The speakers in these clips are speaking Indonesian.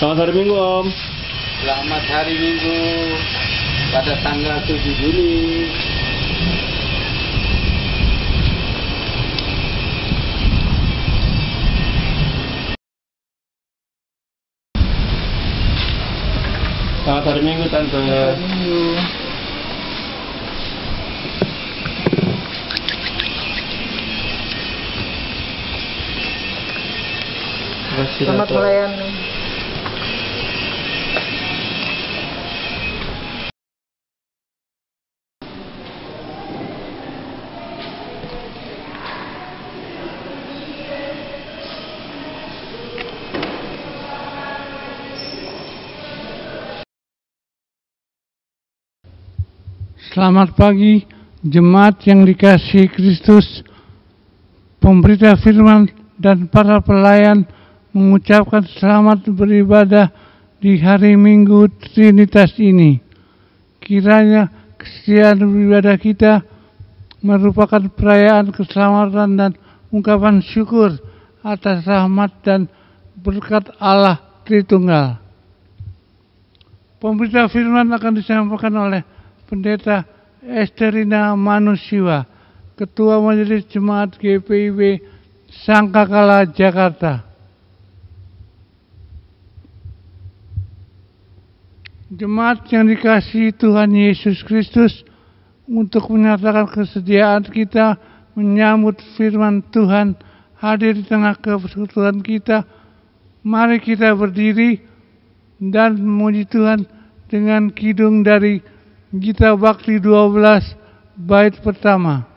Selamat hari Minggu, Om. Selamat hari Minggu pada tanggal 7 Juli. Selamat hari Minggu, Tante. Selamat Minggu. Selamat melayani. Selamat pagi, jemaat yang dikasihi Kristus. Pemberita firman dan para pelayan mengucapkan selamat beribadah di hari Minggu Trinitas ini. Kiranya kesetiaan beribadah kita merupakan perayaan keselamatan dan ungkapan syukur atas rahmat dan berkat Allah Tritunggal. Pemberita firman akan disampaikan oleh Pendeta Esterina Manusiwa, Ketua Majelis Jemaat GPIB Sangkakala, Jakarta. Jemaat yang dikasihi Tuhan Yesus Kristus, untuk menyatakan kesediaan kita menyambut firman Tuhan hadir di tengah persekutuan kita, mari kita berdiri dan memuji Tuhan dengan kidung dari Gita Bakti 12 bait pertama.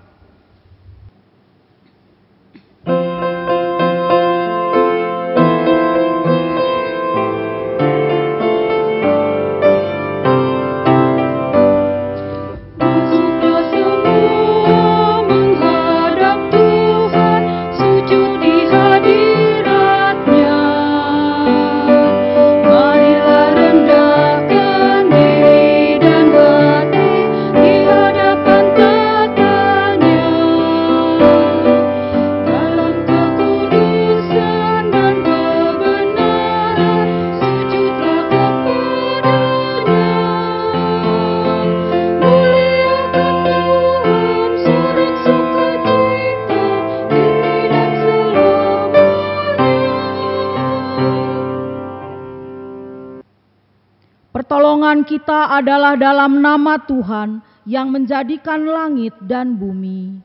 Pertolongan kita adalah dalam nama Tuhan yang menjadikan langit dan bumi.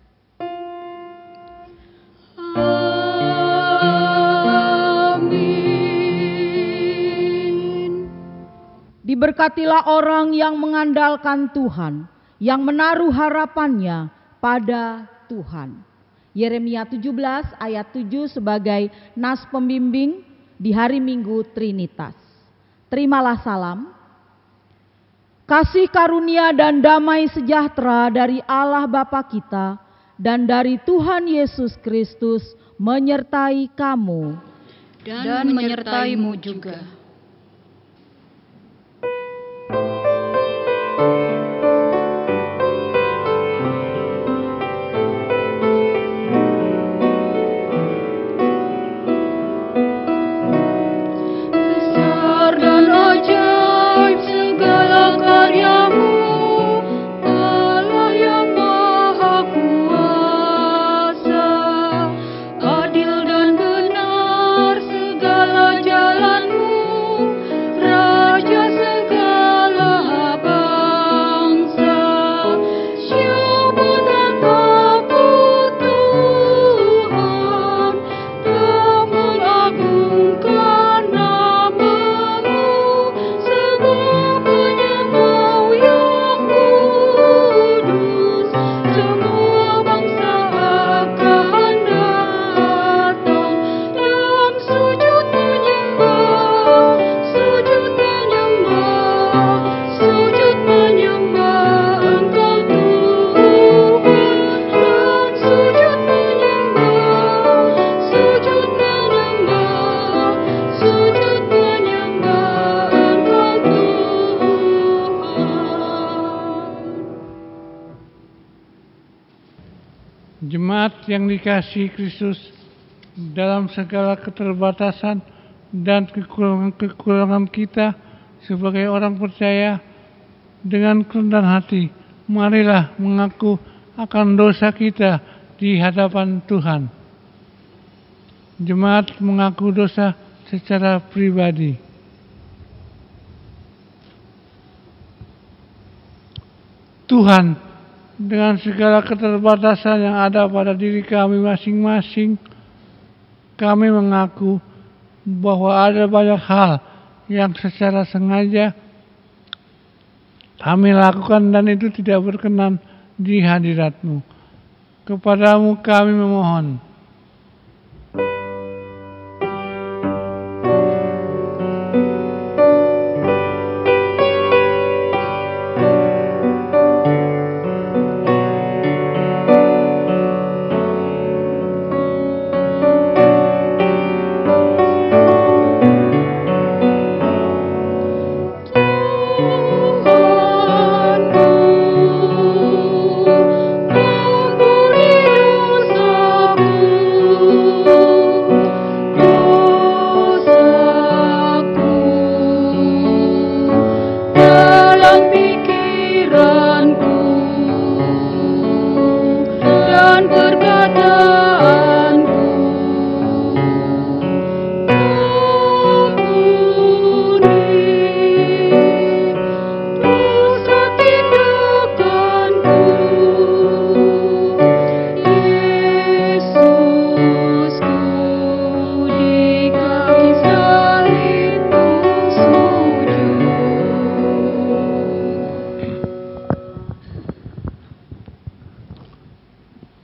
Amin. Diberkatilah orang yang mengandalkan Tuhan, yang menaruh harapannya pada Tuhan. Yeremia 17 ayat 7 sebagai nas pembimbing di hari Minggu Trinitas. Terimalah salam. Kasih karunia dan damai sejahtera dari Allah Bapa kita dan dari Tuhan Yesus Kristus menyertai kamu dan menyertaimu juga. Jemaat yang dikasihi Kristus, dalam segala keterbatasan dan kekurangan kita sebagai orang percaya. Dengan kerendahan hati, marilah mengaku akan dosa kita di hadapan Tuhan. Jemaat mengaku dosa secara pribadi. Tuhan, dengan segala keterbatasan yang ada pada diri kami masing-masing, kami mengaku bahwa ada banyak hal yang secara sengaja kami lakukan dan itu tidak berkenan di hadirat-Mu. Kepadamu kami memohon.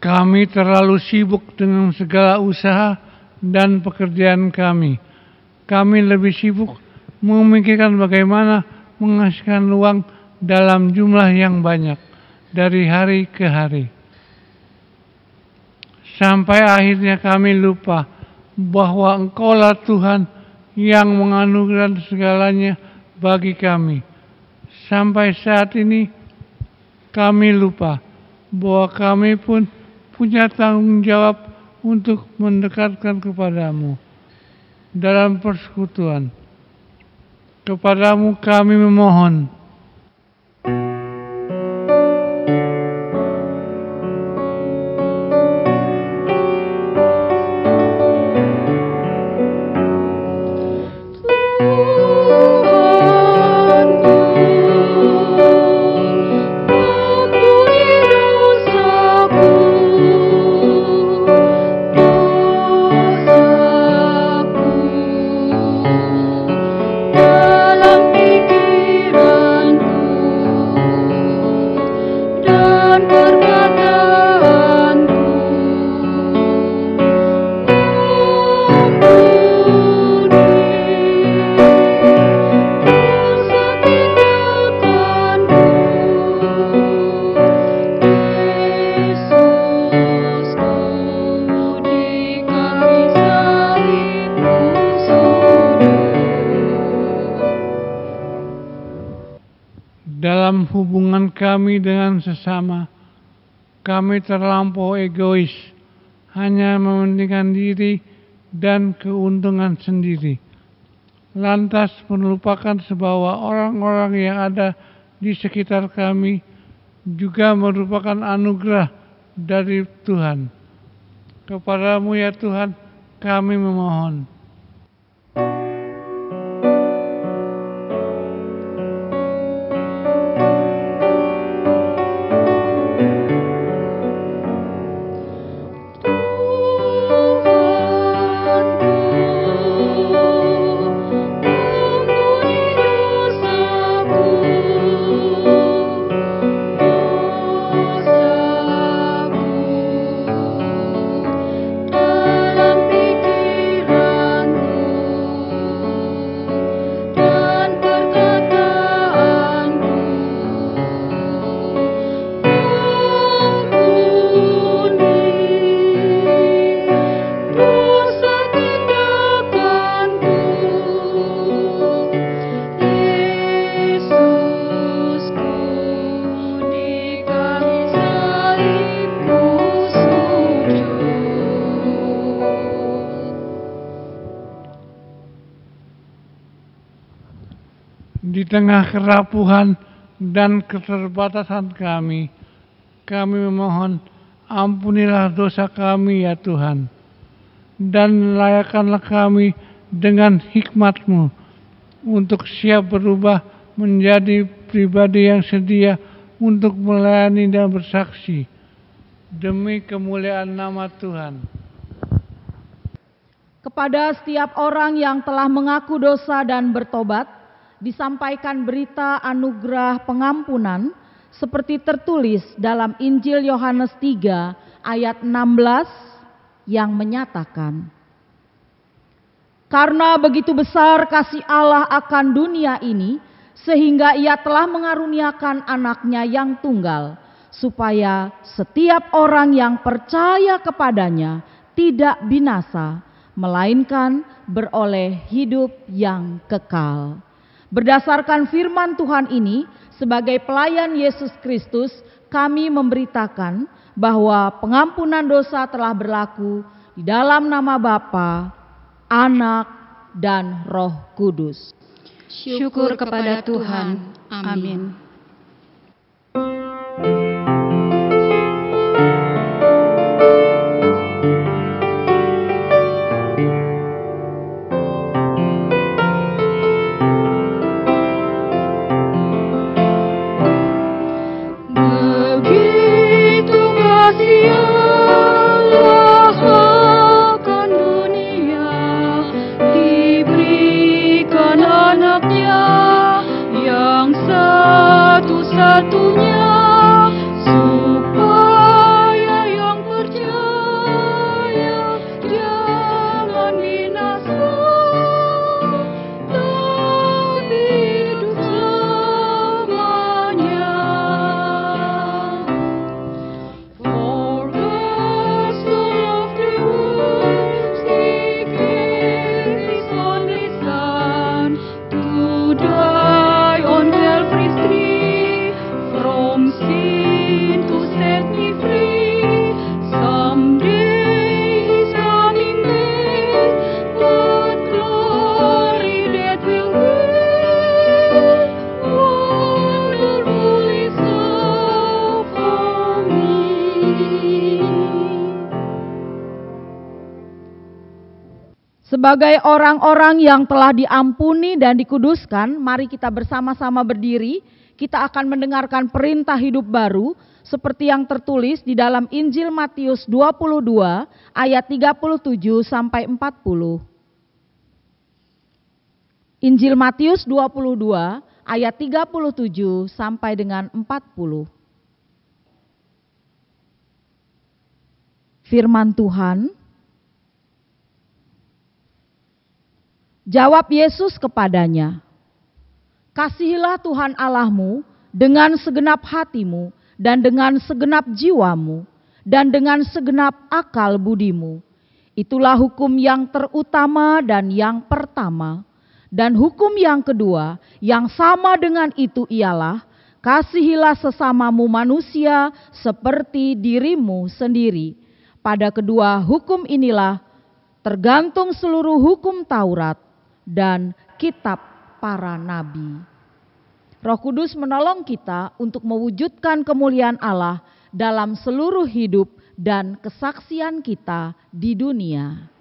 Kami terlalu sibuk dengan segala usaha dan pekerjaan kami. Kami lebih sibuk memikirkan bagaimana menghasilkan uang dalam jumlah yang banyak dari hari ke hari. Sampai akhirnya kami lupa bahwa Engkaulah Tuhan yang menganugerahkan segalanya bagi kami. Sampai saat ini kami lupa bahwa kami pun punya tanggung jawab untuk mendekatkan kepadamu dalam persekutuan. Kepadamu kami memohon. Dalam hubungan kami dengan sesama, kami terlampau egois, hanya mementingkan diri dan keuntungan sendiri. Lantas melupakan bahwa orang-orang yang ada di sekitar kami juga merupakan anugerah dari Tuhan. Kepadamu ya Tuhan, kami memohon. Dalam pikiran Di tengah kerapuhan dan keterbatasan kami memohon ampunilah dosa kami ya Tuhan. Dan layakkanlah kami dengan hikmat-Mu untuk siap berubah menjadi pribadi yang sedia untuk melayani dan bersaksi demi kemuliaan nama Tuhan. Kepada setiap orang yang telah mengaku dosa dan bertobat, disampaikan berita anugerah pengampunan seperti tertulis dalam Injil Yohanes 3 ayat 16 yang menyatakan, "Karena begitu besar kasih Allah akan dunia ini, sehingga Ia telah mengaruniakan anaknya yang tunggal, supaya setiap orang yang percaya kepadanya tidak binasa, melainkan beroleh hidup yang kekal." Berdasarkan firman Tuhan ini, sebagai pelayan Yesus Kristus, kami memberitakan bahwa pengampunan dosa telah berlaku di dalam nama Bapa, Anak, dan Roh Kudus. Syukur kepada Tuhan. Amin. Satu-satunya supaya yang percaya jangan binasa tapi hidup selamanya. For God so loved the world, He gave His only Son to die on Calvary's tree. From sin to set me free. Someday He's coming back. What glory that will win. Wonderful is love for me. Sebagai orang-orang yang telah diampuni dan dikuduskan, mari kita bersama-sama berdiri. Kita akan mendengarkan perintah hidup baru seperti yang tertulis di dalam Injil Matius 22 ayat 37 sampai 40. Injil Matius 22 ayat 37 sampai dengan 40. Firman Tuhan, jawab Yesus kepadanya, "Kasihilah Tuhan Allahmu dengan segenap hatimu dan dengan segenap jiwamu dan dengan segenap akal budimu. Itulah hukum yang terutama dan yang pertama. Dan hukum yang kedua yang sama dengan itu ialah, kasihilah sesamamu manusia seperti dirimu sendiri. Pada kedua hukum inilah tergantung seluruh hukum Taurat dan kitab para nabi." Roh Kudus menolong kita untuk mewujudkan kemuliaan Allah dalam seluruh hidup dan kesaksian kita di dunia.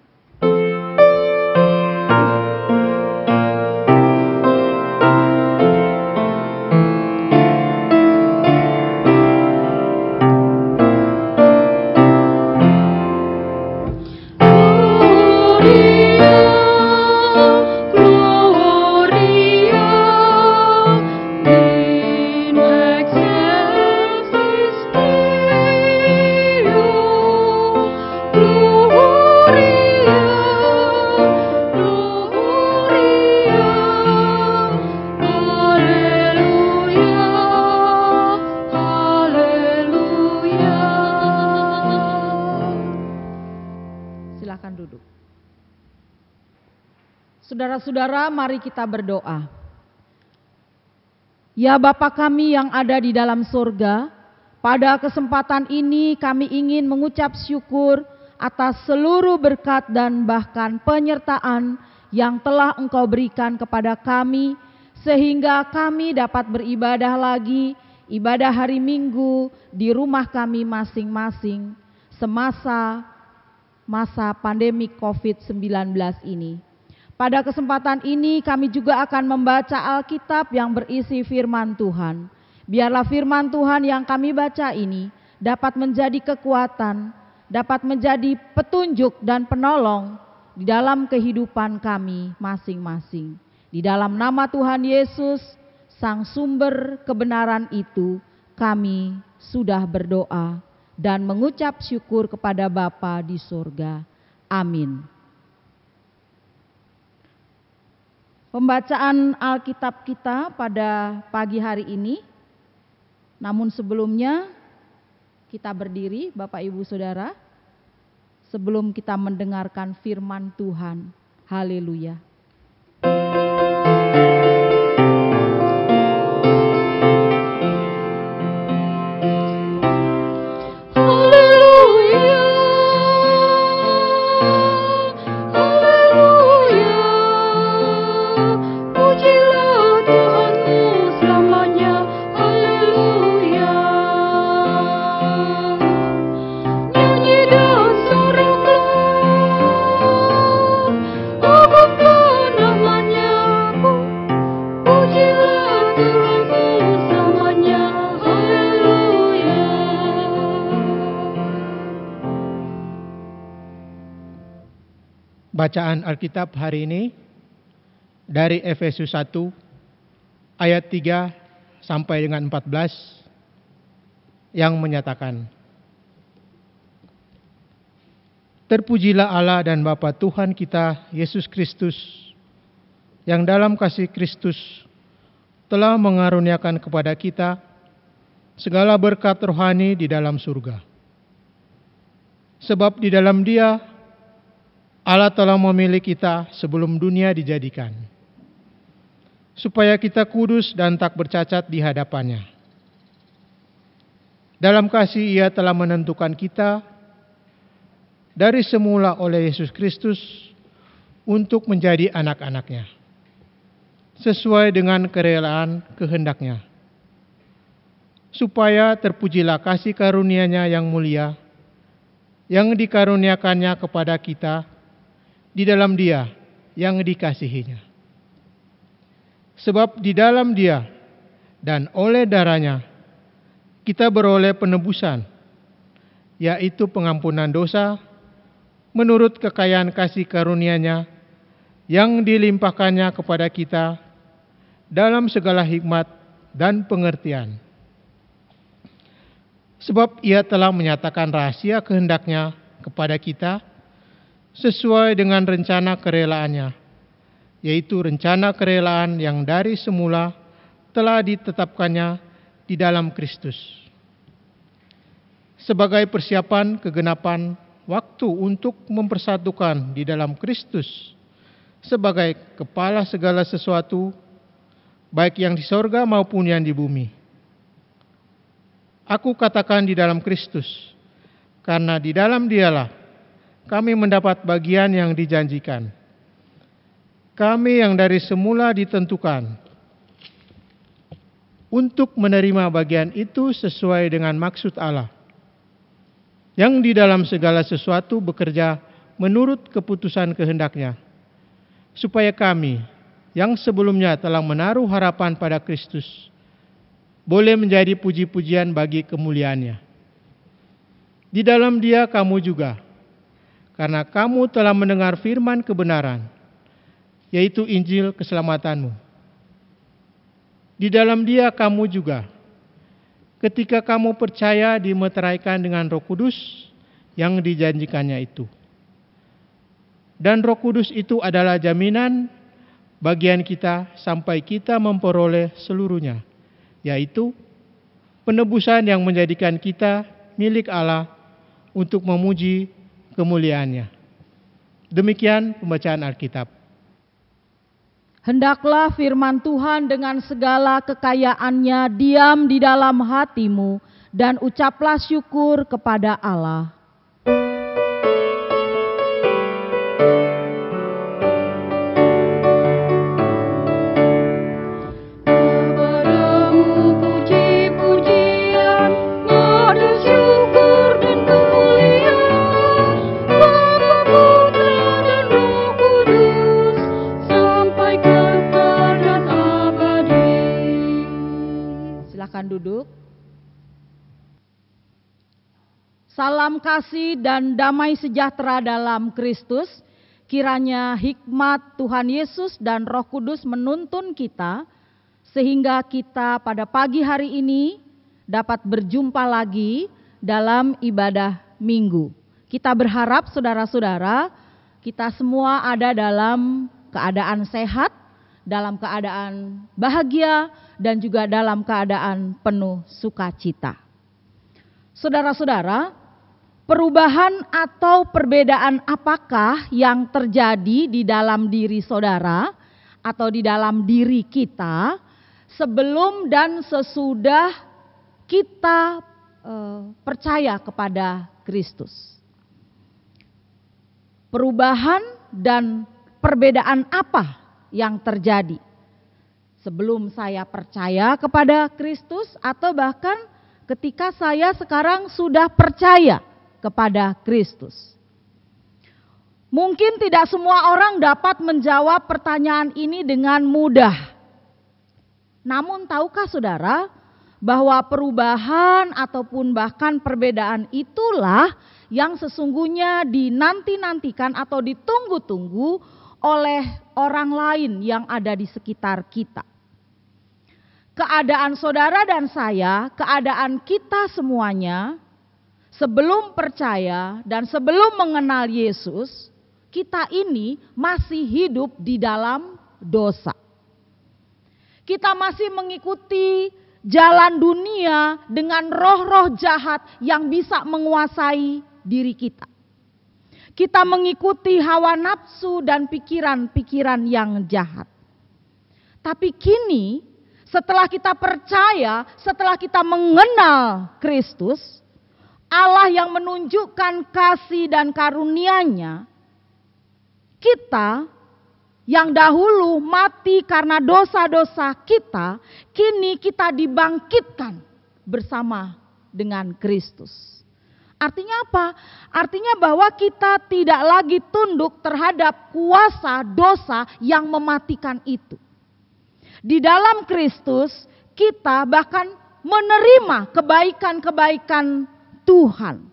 Silakan duduk. Saudara-saudara, mari kita berdoa. Ya Bapa kami yang ada di dalam surga, pada kesempatan ini kami ingin mengucap syukur atas seluruh berkat dan bahkan penyertaan yang telah Engkau berikan kepada kami sehingga kami dapat beribadah lagi, ibadah hari Minggu di rumah kami masing-masing semasa masa pandemi COVID-19 ini. Pada kesempatan ini kami juga akan membaca Alkitab yang berisi firman Tuhan. Biarlah firman Tuhan yang kami baca ini dapat menjadi kekuatan, dapat menjadi petunjuk dan penolong di dalam kehidupan kami masing-masing. Di dalam nama Tuhan Yesus, Sang Sumber kebenaran itu, kami sudah berdoa dan mengucap syukur kepada Bapa di surga. Amin. Pembacaan Alkitab kita pada pagi hari ini. Namun sebelumnya kita berdiri Bapak Ibu Saudara sebelum kita mendengarkan firman Tuhan. Haleluya. Bacaan Alkitab hari ini dari Efesus 1 ayat 3 sampai dengan 14 yang menyatakan, Terpujilah Allah dan Bapa Tuhan kita Yesus Kristus yang dalam kasih Kristus telah mengaruniakan kepada kita segala berkat rohani di dalam surga. Sebab di dalam Dia Allah telah memilih kita sebelum dunia dijadikan, supaya kita kudus dan tak bercacat di hadapannya. Dalam kasih Ia telah menentukan kita dari semula oleh Yesus Kristus untuk menjadi anak-anak-Nya, sesuai dengan kerelaan kehendak-Nya, supaya terpujilah kasih karunia-Nya yang mulia, yang dikaruniakannya kepada kita di dalam Dia yang dikasihinya. Sebab di dalam Dia dan oleh darah-Nya kita beroleh penebusan, yaitu pengampunan dosa menurut kekayaan kasih karunia-Nya yang dilimpahkannya kepada kita dalam segala hikmat dan pengertian. Sebab Ia telah menyatakan rahasia kehendak-Nya kepada kita sesuai dengan rencana kerelaan-Nya, yaitu rencana kerelaan yang dari semula telah ditetapkannya di dalam Kristus, sebagai persiapan kegenapan waktu untuk mempersatukan di dalam Kristus sebagai kepala segala sesuatu, baik yang di sorga maupun yang di bumi. Aku katakan di dalam Kristus, karena di dalam Dialah kami mendapat bagian yang dijanjikan. Kami yang dari semula ditentukan untuk menerima bagian itu sesuai dengan maksud Allah, yang di dalam segala sesuatu bekerja menurut keputusan kehendak-Nya, supaya kami yang sebelumnya telah menaruh harapan pada Kristus boleh menjadi puji-pujian bagi kemuliaan-Nya. Di dalam Dia kamu juga, karena kamu telah mendengar firman kebenaran, yaitu Injil keselamatanmu. Di dalam Dia kamu juga, ketika kamu percaya, dimeteraikan dengan Roh Kudus yang dijanjikannya itu. Dan Roh Kudus itu adalah jaminan bagian kita sampai kita memperoleh seluruhnya, yaitu penebusan yang menjadikan kita milik Allah untuk memuji kemuliaan-Nya. Demikian pembacaan Alkitab. Hendaklah firman Tuhan dengan segala kekayaannya diam di dalam hatimu dan ucaplah syukur kepada Allah. Silakan duduk. Salam kasih dan damai sejahtera dalam Kristus. Kiranya hikmat Tuhan Yesus dan Roh Kudus menuntun kita sehingga kita pada pagi hari ini dapat berjumpa lagi dalam ibadah minggu. Kita berharap saudara-saudara, kita semua ada dalam keadaan sehat, dalam keadaan bahagia, dan juga dalam keadaan penuh sukacita. Saudara-saudara, perubahan atau perbedaan apakah yang terjadi di dalam diri saudara atau di dalam diri kita sebelum dan sesudah kita percaya kepada Kristus? Perubahan dan perbedaan apa yang terjadi sebelum saya percaya kepada Kristus atau bahkan ketika saya sekarang sudah percaya kepada Kristus? Mungkin tidak semua orang dapat menjawab pertanyaan ini dengan mudah. Namun tahukah saudara bahwa perubahan ataupun bahkan perbedaan itulah yang sesungguhnya dinanti-nantikan atau ditunggu-tunggu oleh orang lain yang ada di sekitar kita. Keadaan saudara dan saya, keadaan kita semuanya, sebelum percaya dan sebelum mengenal Yesus, kita ini masih hidup di dalam dosa. Kita masih mengikuti jalan dunia dengan roh-roh jahat yang bisa menguasai diri kita. Kita mengikuti hawa nafsu dan pikiran-pikiran yang jahat. Tapi kini, setelah kita percaya, setelah kita mengenal Kristus, Allah yang menunjukkan kasih dan karunia-Nya, kita yang dahulu mati karena dosa-dosa kita, kini kita dibangkitkan bersama dengan Kristus. Artinya apa? Artinya bahwa kita tidak lagi tunduk terhadap kuasa dosa yang mematikan itu. Di dalam Kristus, kita bahkan menerima kebaikan-kebaikan Tuhan.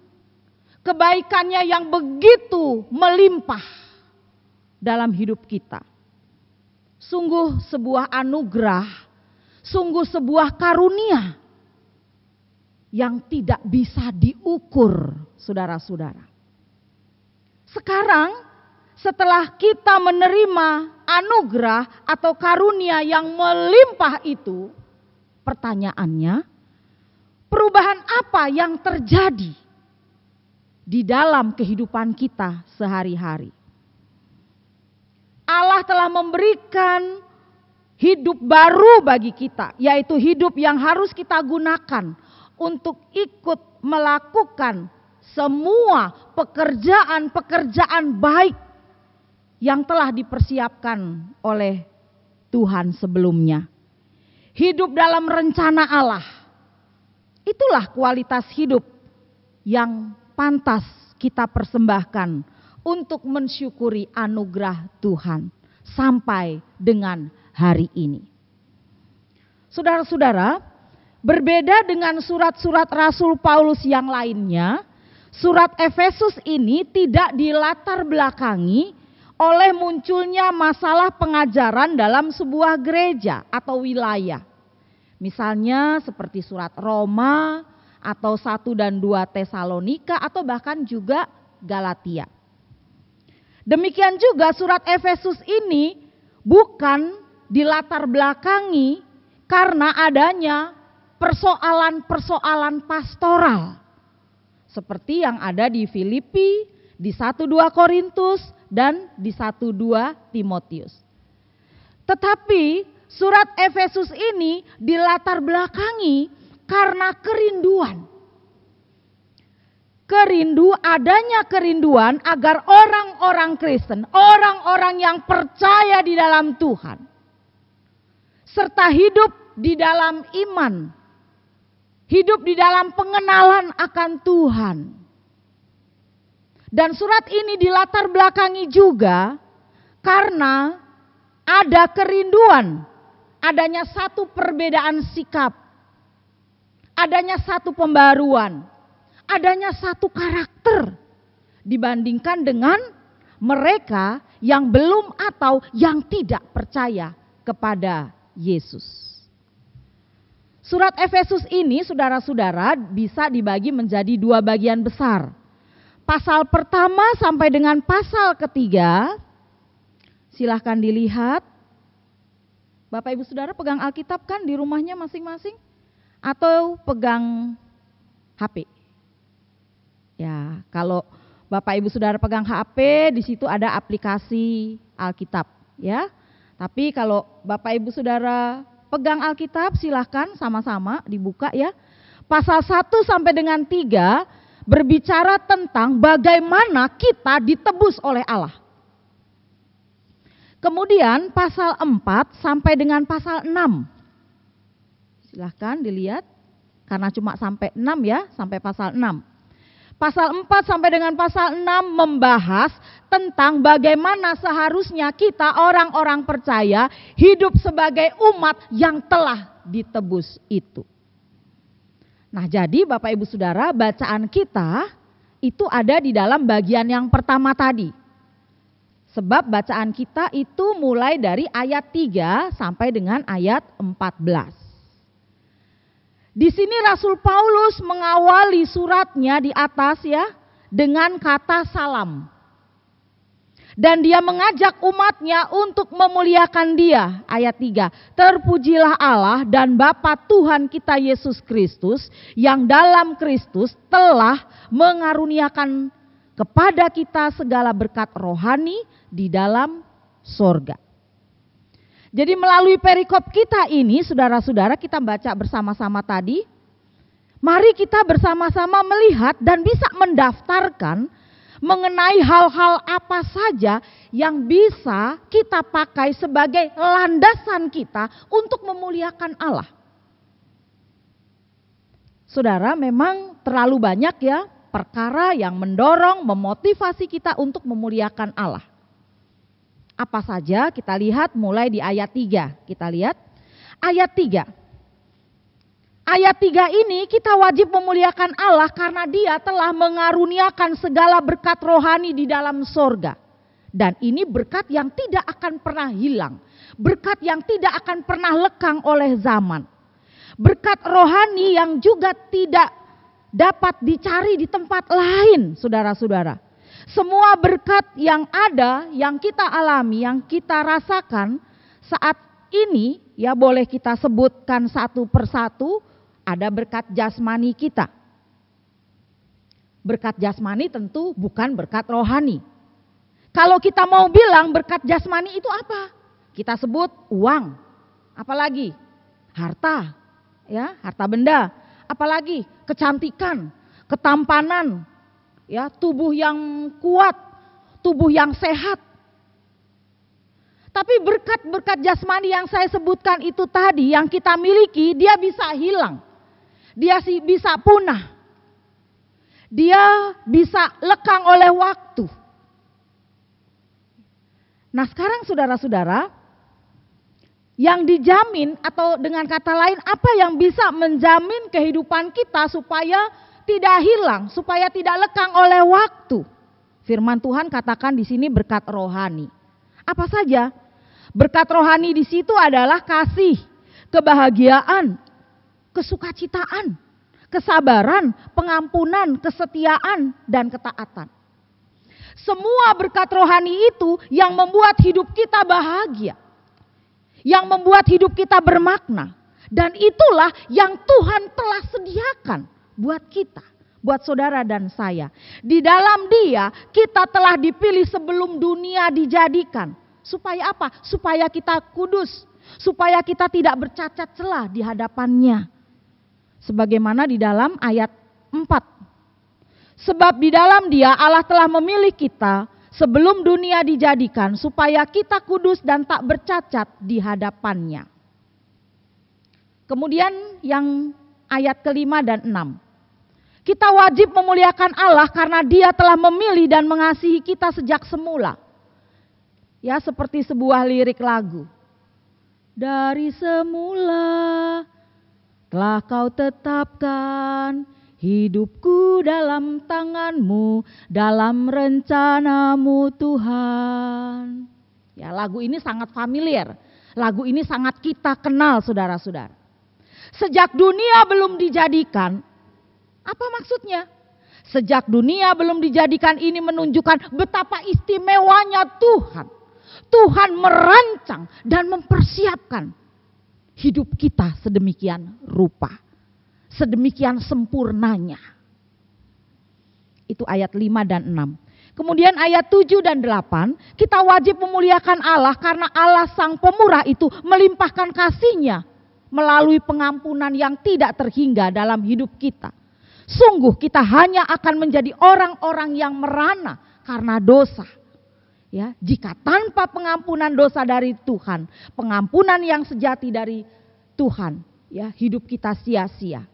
Kebaikannya yang begitu melimpah dalam hidup kita. Sungguh sebuah anugerah, sungguh sebuah karunia yang tidak bisa diukur, saudara-saudara. Sekarang setelah kita menerima anugerah atau karunia yang melimpah itu, pertanyaannya, perubahan apa yang terjadi di dalam kehidupan kita sehari-hari? Allah telah memberikan hidup baru bagi kita, yaitu hidup yang harus kita gunakan untuk ikut melakukan semua pekerjaan-pekerjaan baik yang telah dipersiapkan oleh Tuhan sebelumnya. Hidup dalam rencana Allah. Itulah kualitas hidup yang pantas kita persembahkan untuk mensyukuri anugerah Tuhan sampai dengan hari ini. Saudara-saudara, berbeda dengan surat-surat Rasul Paulus yang lainnya, surat Efesus ini tidak dilatar belakangi oleh munculnya masalah pengajaran dalam sebuah gereja atau wilayah. Misalnya seperti surat Roma atau 1 dan 2 Tesalonika atau bahkan juga Galatia. Demikian juga surat Efesus ini bukan dilatar belakangi karena adanya persoalan-persoalan pastoral. Seperti yang ada di Filipi, di 1-2 Korintus, dan di 1-2 Timotius. Tetapi surat Efesus ini dilatar belakangi karena kerinduan. Adanya kerinduan agar orang-orang Kristen, orang-orang yang percaya di dalam Tuhan, serta hidup di dalam iman, hidup di dalam pengenalan akan Tuhan. Dan surat ini dilatar belakangi juga karena ada kerinduan, adanya satu perbedaan sikap adanya satu pembaruan, adanya satu karakter dibandingkan dengan mereka yang belum atau yang tidak percaya kepada Yesus. Surat Efesus ini saudara-saudara bisa dibagi menjadi dua bagian besar. Pasal pertama sampai dengan pasal ketiga, silahkan dilihat. Bapak Ibu Saudara pegang Alkitab kan di rumahnya masing-masing? Atau pegang HP? Ya, kalau Bapak Ibu Saudara pegang HP, di situ ada aplikasi Alkitab, ya. Tapi kalau Bapak Ibu Saudara pegang Alkitab, silahkan sama-sama dibuka ya. Pasal 1 sampai dengan 3 berbicara tentang bagaimana kita ditebus oleh Allah. Kemudian pasal 4 sampai dengan pasal 6. Silahkan dilihat, karena cuma sampai 6 ya, sampai pasal 6. Pasal 4 sampai dengan pasal 6 membahas tentang bagaimana seharusnya kita orang-orang percaya hidup sebagai umat yang telah ditebus itu. Nah, jadi Bapak Ibu Saudara, bacaan kita itu ada di dalam bagian yang pertama tadi. Sebab bacaan kita itu mulai dari ayat 3 sampai dengan ayat 14. Di sini Rasul Paulus mengawali suratnya di atas ya dengan kata salam. Dan dia mengajak umatnya untuk memuliakan dia. Ayat 3. Terpujilah Allah dan Bapa Tuhan kita Yesus Kristus yang dalam Kristus telah mengaruniakan kepada kita segala berkat rohani di dalam sorga. Jadi melalui perikop kita ini, saudara-saudara, kita baca bersama-sama tadi. Mari kita bersama-sama melihat dan bisa mendaftarkan mengenai hal-hal apa saja yang bisa kita pakai sebagai landasan kita untuk memuliakan Allah. Saudara, memang terlalu banyak ya perkara yang mendorong, memotivasi kita untuk memuliakan Allah. Apa saja kita lihat mulai di ayat 3. Kita lihat ayat 3. Ayat 3 ini kita wajib memuliakan Allah karena dia telah mengaruniakan segala berkat rohani di dalam sorga. Dan ini berkat yang tidak akan pernah hilang. Berkat yang tidak akan pernah lekang oleh zaman. Berkat rohani yang juga tidak dapat dicari di tempat lain, saudara-saudara. Semua berkat yang ada, yang kita alami, yang kita rasakan saat ini, ya boleh kita sebutkan satu persatu, ada berkat jasmani kita. Berkat jasmani tentu bukan berkat rohani. Kalau kita mau bilang berkat jasmani itu apa? Kita sebut uang, apalagi harta, ya harta benda, apalagi kecantikan, ketampanan, ya, tubuh yang kuat, tubuh yang sehat. Tapi berkat-berkat jasmani yang saya sebutkan itu tadi yang kita miliki, dia bisa hilang. Dia bisa punah. Dia bisa lekang oleh waktu. Nah, sekarang saudara-saudara, yang dijamin atau dengan kata lain apa yang bisa menjamin kehidupan kita supaya tidak hilang, supaya tidak lekang oleh waktu. Firman Tuhan katakan di sini berkat rohani. Apa saja? Berkat rohani di situ adalah kasih, kebahagiaan, kesukacitaan, kesabaran, pengampunan, kesetiaan, dan ketaatan. Semua berkat rohani itu yang membuat hidup kita bahagia, yang membuat hidup kita bermakna. Dan itulah yang Tuhan telah sediakan buat kita, buat saudara dan saya. Di dalam Dia kita telah dipilih sebelum dunia dijadikan. Supaya apa? Supaya kita kudus, supaya kita tidak bercacat celah di hadapannya. Sebagaimana di dalam ayat 4. Sebab di dalam Dia Allah telah memilih kita sebelum dunia dijadikan supaya kita kudus dan tak bercacat di hadapannya. Kemudian yang ayat kelima dan 6. Kita wajib memuliakan Allah karena Dia telah memilih dan mengasihi kita sejak semula. Ya, seperti sebuah lirik lagu. Dari semula Telah kau tetapkan hidupku dalam tangan-Mu, dalam rencana-Mu Tuhan. Ya, lagu ini sangat familiar. Lagu ini sangat kita kenal, saudara-saudara. Sejak dunia belum dijadikan, apa maksudnya? Sejak dunia belum dijadikan ini menunjukkan betapa istimewanya Tuhan. Tuhan merancang dan mempersiapkan hidup kita sedemikian rupa. Sedemikian sempurnanya. Itu ayat 5 dan 6. Kemudian ayat 7 dan 8, kita wajib memuliakan Allah karena Allah Sang Pemurah itu melimpahkan kasih-Nya melalui pengampunan yang tidak terhingga dalam hidup kita. Sungguh kita hanya akan menjadi orang-orang yang merana karena dosa. Ya, jika tanpa pengampunan dosa dari Tuhan, pengampunan yang sejati dari Tuhan, ya, hidup kita sia-sia.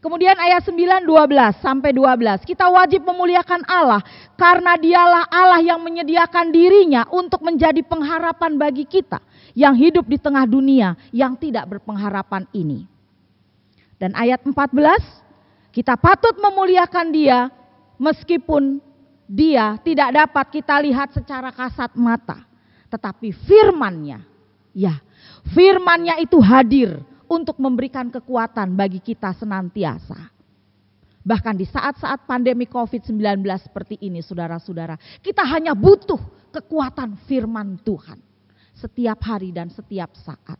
Kemudian ayat 9, 12 sampai 12. Kita wajib memuliakan Allah karena Dialah Allah yang menyediakan dirinya untuk menjadi pengharapan bagi kita yang hidup di tengah dunia yang tidak berpengharapan ini. Dan ayat 14, kita patut memuliakan Dia meskipun Dia tidak dapat kita lihat secara kasat mata. Tetapi firman-Nya, ya, firman-Nya itu hadir untuk memberikan kekuatan bagi kita senantiasa. Bahkan di saat-saat pandemi COVID-19 seperti ini, saudara-saudara, kita hanya butuh kekuatan firman Tuhan setiap hari dan setiap saat.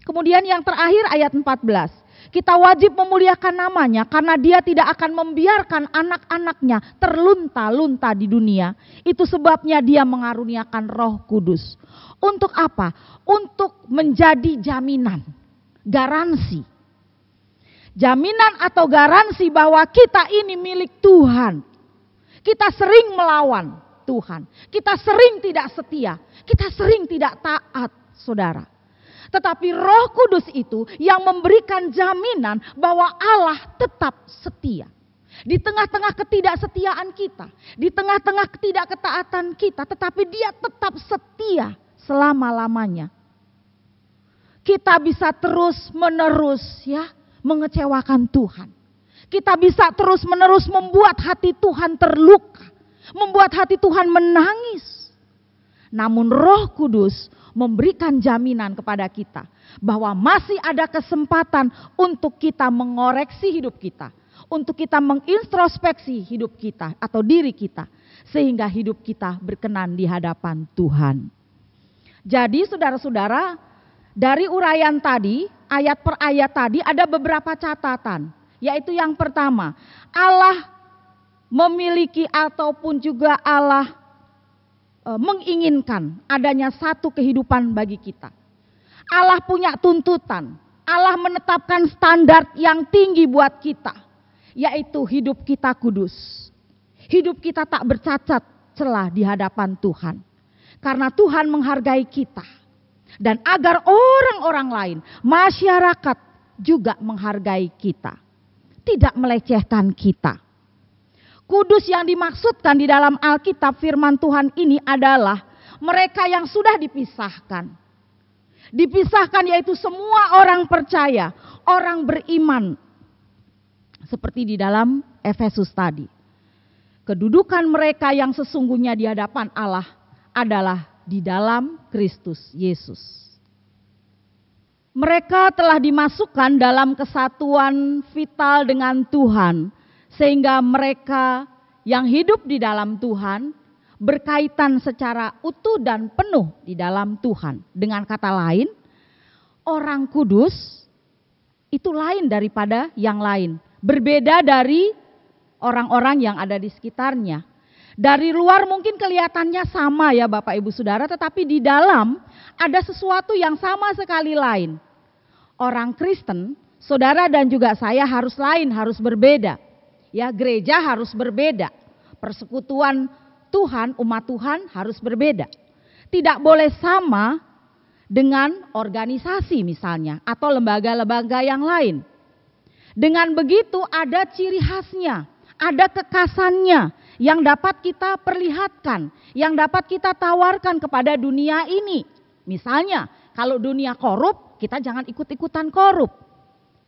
Kemudian yang terakhir ayat 14, kita wajib memuliakan namanya karena Dia tidak akan membiarkan anak-anaknya terlunta-lunta di dunia. Itu sebabnya Dia mengaruniakan Roh Kudus. Untuk apa? Untuk menjadi jaminan. Garansi. Jaminan atau garansi bahwa kita ini milik Tuhan. Kita sering melawan Tuhan. Kita sering tidak setia. Kita sering tidak taat, saudara. Tetapi Roh Kudus itu yang memberikan jaminan bahwa Allah tetap setia. Di tengah-tengah ketidaksetiaan kita. Di tengah-tengah ketidakketaatan kita. Tetapi Dia tetap setia selama-lamanya. Kita bisa terus menerus, ya, mengecewakan Tuhan. Kita bisa terus menerus membuat hati Tuhan terluka, membuat hati Tuhan menangis. Namun Roh Kudus memberikan jaminan kepada kita bahwa masih ada kesempatan untuk kita mengoreksi hidup kita, untuk kita mengintrospeksi hidup kita atau diri kita, sehingga hidup kita berkenan di hadapan Tuhan. Jadi saudara-saudara, dari uraian tadi, ayat per ayat tadi ada beberapa catatan. Yaitu yang pertama, Allah memiliki ataupun juga Allah menginginkan adanya satu kehidupan bagi kita. Allah punya tuntutan. Allah menetapkan standar yang tinggi buat kita. Yaitu hidup kita kudus. Hidup kita tak bercacat celah di hadapan Tuhan. Karena Tuhan menghargai kita. Dan agar orang-orang lain, masyarakat juga menghargai kita. Tidak melecehkan kita. Kudus yang dimaksudkan di dalam Alkitab firman Tuhan ini adalah mereka yang sudah dipisahkan. Dipisahkan yaitu semua orang percaya, orang beriman. Seperti di dalam Efesus tadi. Kedudukan mereka yang sesungguhnya di hadapan Allah adalah di dalam Kristus Yesus. Mereka telah dimasukkan dalam kesatuan vital dengan Tuhan, sehingga mereka yang hidup di dalam Tuhan berkaitan secara utuh dan penuh di dalam Tuhan. Dengan kata lain, orang kudus itu lain daripada yang lain, berbeda dari orang-orang yang ada di sekitarnya. Dari luar mungkin kelihatannya sama ya Bapak Ibu Saudara, tetapi di dalam ada sesuatu yang sama sekali lain. Orang Kristen, saudara dan juga saya harus lain, harus berbeda. Ya, gereja harus berbeda. Persekutuan Tuhan, umat Tuhan harus berbeda. Tidak boleh sama dengan organisasi misalnya atau lembaga-lembaga yang lain. Dengan begitu ada ciri khasnya, ada kekasannya yang dapat kita perlihatkan, yang dapat kita tawarkan kepada dunia ini. Misalnya, kalau dunia korup, kita jangan ikut-ikutan korup.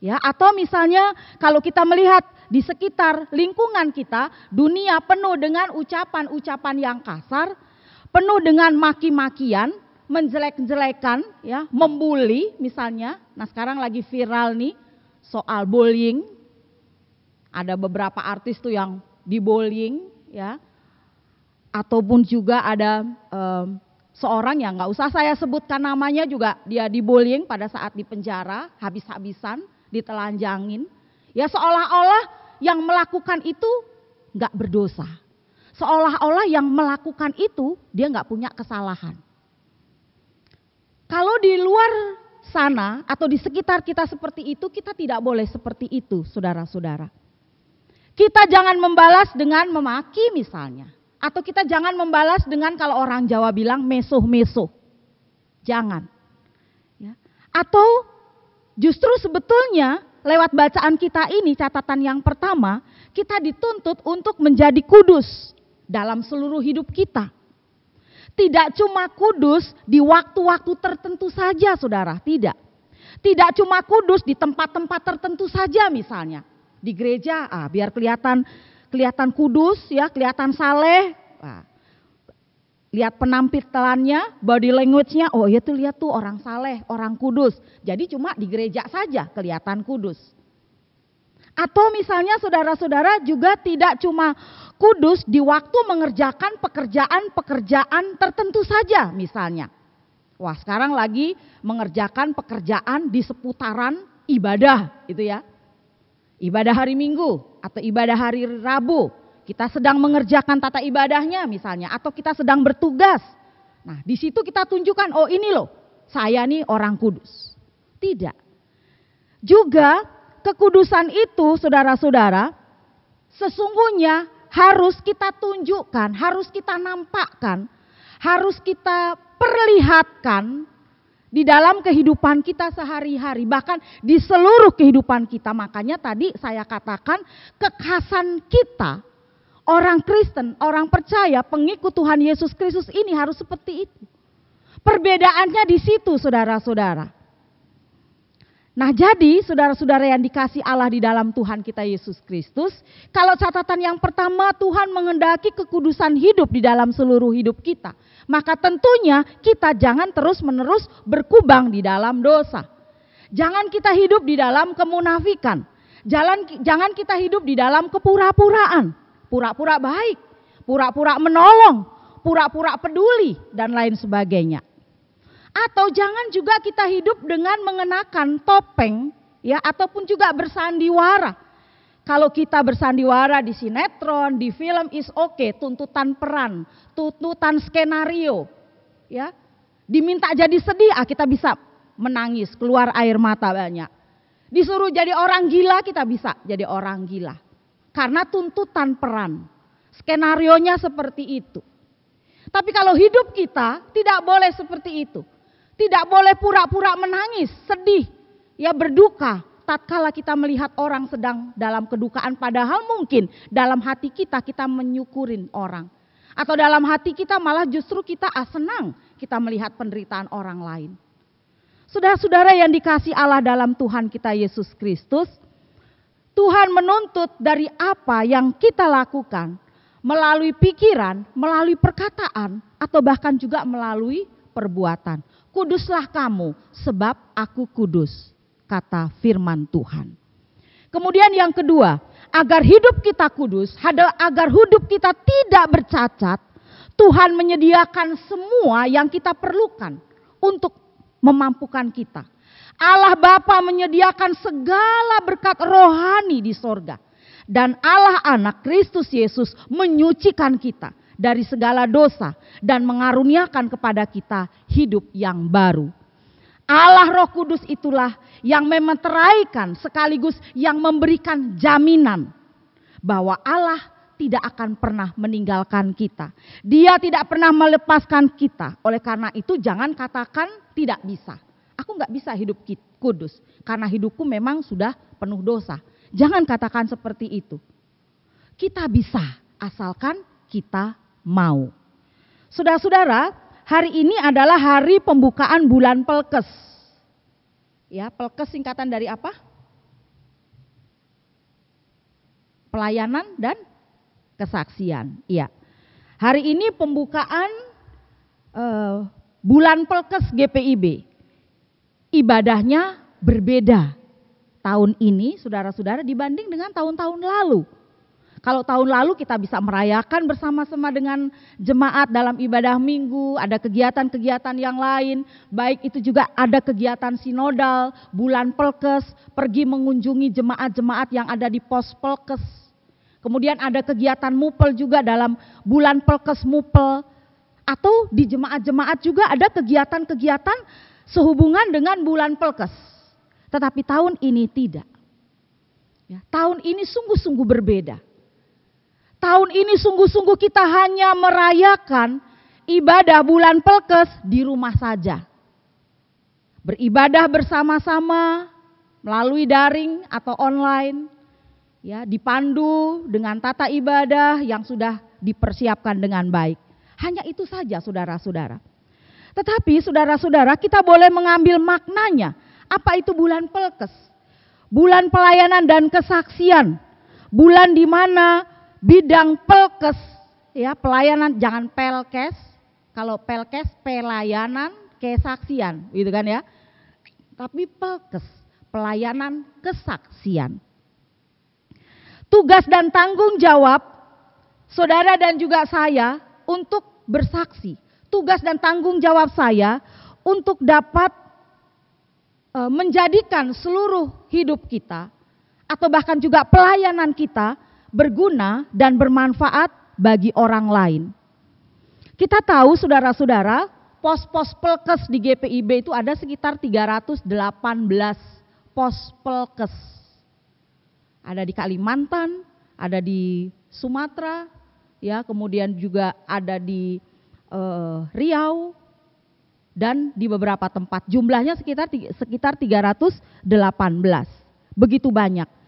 Ya, atau misalnya kalau kita melihat di sekitar lingkungan kita, dunia penuh dengan ucapan-ucapan yang kasar, penuh dengan maki-makian, menjelek-jelekan, ya, membuli misalnya. Nah, sekarang lagi viral nih soal bullying. Ada beberapa artis tuh yang dibullying, ya. Ataupun juga ada seorang yang nggak usah saya sebutkan namanya juga, dia dibullying pada saat di penjara, habis-habisan, ditelanjangin. Ya, seolah-olah yang melakukan itu nggak berdosa. Seolah-olah yang melakukan itu dia nggak punya kesalahan. Kalau di luar sana atau di sekitar kita seperti itu, kita tidak boleh seperti itu, saudara-saudara. Kita jangan membalas dengan memaki misalnya. Atau kita jangan membalas dengan kalau orang Jawa bilang mesuh-mesuh. Jangan. Ya. Atau justru sebetulnya lewat bacaan kita ini, catatan yang pertama, kita dituntut untuk menjadi kudus dalam seluruh hidup kita. Tidak cuma kudus di waktu-waktu tertentu saja, saudara, tidak. Tidak cuma kudus di tempat-tempat tertentu saja misalnya. Di gereja, biar kelihatan kudus, ya, kelihatan saleh. Lihat penampilannya, body language-nya, oh ya tuh lihat tuh orang saleh, orang kudus. Jadi cuma di gereja saja kelihatan kudus. Atau misalnya saudara-saudara juga tidak cuma kudus di waktu mengerjakan pekerjaan-pekerjaan tertentu saja misalnya. Wah, sekarang lagi mengerjakan pekerjaan di seputaran ibadah gitu ya. Ibadah hari Minggu atau ibadah hari Rabu. Kita sedang mengerjakan tata ibadahnya misalnya, atau kita sedang bertugas. Nah, di situ kita tunjukkan, oh ini loh, saya nih orang kudus. Tidak. Juga kekudusan itu, saudara-saudara, sesungguhnya harus kita tunjukkan, harus kita nampakkan, harus kita perlihatkan di dalam kehidupan kita sehari-hari, bahkan di seluruh kehidupan kita. Makanya tadi saya katakan kekhasan kita, orang Kristen, orang percaya, pengikut Tuhan Yesus Kristus ini harus seperti itu. Perbedaannya di situ, saudara-saudara. Nah, jadi saudara-saudara yang dikasih Allah di dalam Tuhan kita Yesus Kristus, kalau catatan yang pertama, Tuhan mengendaki kekudusan hidup di dalam seluruh hidup kita, maka tentunya kita jangan terus-menerus berkubang di dalam dosa. Jangan kita hidup di dalam kemunafikan. Jangan kita hidup di dalam kepura-puraan. Pura-pura baik, pura-pura menolong, pura-pura peduli, dan lain sebagainya. Atau jangan juga kita hidup dengan mengenakan topeng, ya, ataupun juga bersandiwara. Kalau kita bersandiwara di sinetron, di film is okay, tuntutan peran, tuntutan skenario, ya, diminta jadi sedih, kita bisa menangis, keluar air mata banyak. Disuruh jadi orang gila, kita bisa jadi orang gila. Karena tuntutan peran, skenarionya seperti itu. Tapi kalau hidup kita tidak boleh seperti itu. Tidak boleh pura-pura menangis, sedih, ya berduka. Tatkala kita melihat orang sedang dalam kedukaan, padahal mungkin dalam hati kita menyukurin orang. Atau dalam hati kita malah justru kita senang kita melihat penderitaan orang lain. Saudara-saudara yang dikasih Allah dalam Tuhan kita Yesus Kristus, Tuhan menuntut dari apa yang kita lakukan melalui pikiran, melalui perkataan, atau bahkan juga melalui perbuatan. Kuduslah kamu sebab aku kudus, kata firman Tuhan. Kemudian yang kedua, agar hidup kita kudus, agar hidup kita tidak bercacat, Tuhan menyediakan semua yang kita perlukan untuk memampukan kita. Allah Bapa menyediakan segala berkat rohani di sorga. Dan Allah Anak Kristus Yesus menyucikan kita dari segala dosa dan mengaruniakan kepada kita hidup yang baru. Allah Roh Kudus itulah yang memeteraikan sekaligus yang memberikan jaminan bahwa Allah tidak akan pernah meninggalkan kita. Dia tidak pernah melepaskan kita. Oleh karena itu jangan katakan tidak bisa. Aku nggak bisa hidup kudus karena hidupku memang sudah penuh dosa. Jangan katakan seperti itu. Kita bisa asalkan kita mau. Saudara-saudara, hari ini adalah hari pembukaan bulan Pelkes. Ya, Pelkes singkatan dari apa? Pelayanan dan kesaksian. Iya. Hari ini pembukaan bulan Pelkes GPIB. Ibadahnya berbeda tahun ini, saudara-saudara, dibanding dengan tahun-tahun lalu. Kalau tahun lalu kita bisa merayakan bersama-sama dengan jemaat dalam ibadah minggu, ada kegiatan-kegiatan yang lain, baik itu juga ada kegiatan sinodal, bulan Pelkes, pergi mengunjungi jemaat-jemaat yang ada di pos Pelkes. Kemudian ada kegiatan mupel juga dalam bulan Pelkes mupel. Atau di jemaat-jemaat juga ada kegiatan-kegiatan sehubungan dengan bulan Pelkes. Tetapi tahun ini tidak. Ya, tahun ini sungguh-sungguh berbeda. Tahun ini sungguh-sungguh kita hanya merayakan ibadah bulan Pelkes di rumah saja. Beribadah bersama-sama melalui daring atau online, ya, dipandu dengan tata ibadah yang sudah dipersiapkan dengan baik. Hanya itu saja, saudara-saudara. Tetapi saudara-saudara, kita boleh mengambil maknanya. Apa itu bulan Pelkes? Bulan pelayanan dan kesaksian. Bulan di mana bidang Pelkes, ya, pelayanan, jangan Pelkes. Kalau Pelkes pelayanan kesaksian, gitu kan ya. Tapi Pelkes, pelayanan kesaksian. Tugas dan tanggung jawab saudara dan juga saya untuk bersaksi. Tugas dan tanggung jawab saya untuk dapat menjadikan seluruh hidup kita atau bahkan juga pelayanan kita berguna dan bermanfaat bagi orang lain. Kita tahu saudara-saudara, pos-pos Pelkes di GPIB itu ada sekitar 318 pos Pelkes. Ada di Kalimantan, ada di Sumatera, ya, kemudian juga ada di Riau dan di beberapa tempat. Jumlahnya sekitar 318. Begitu banyak.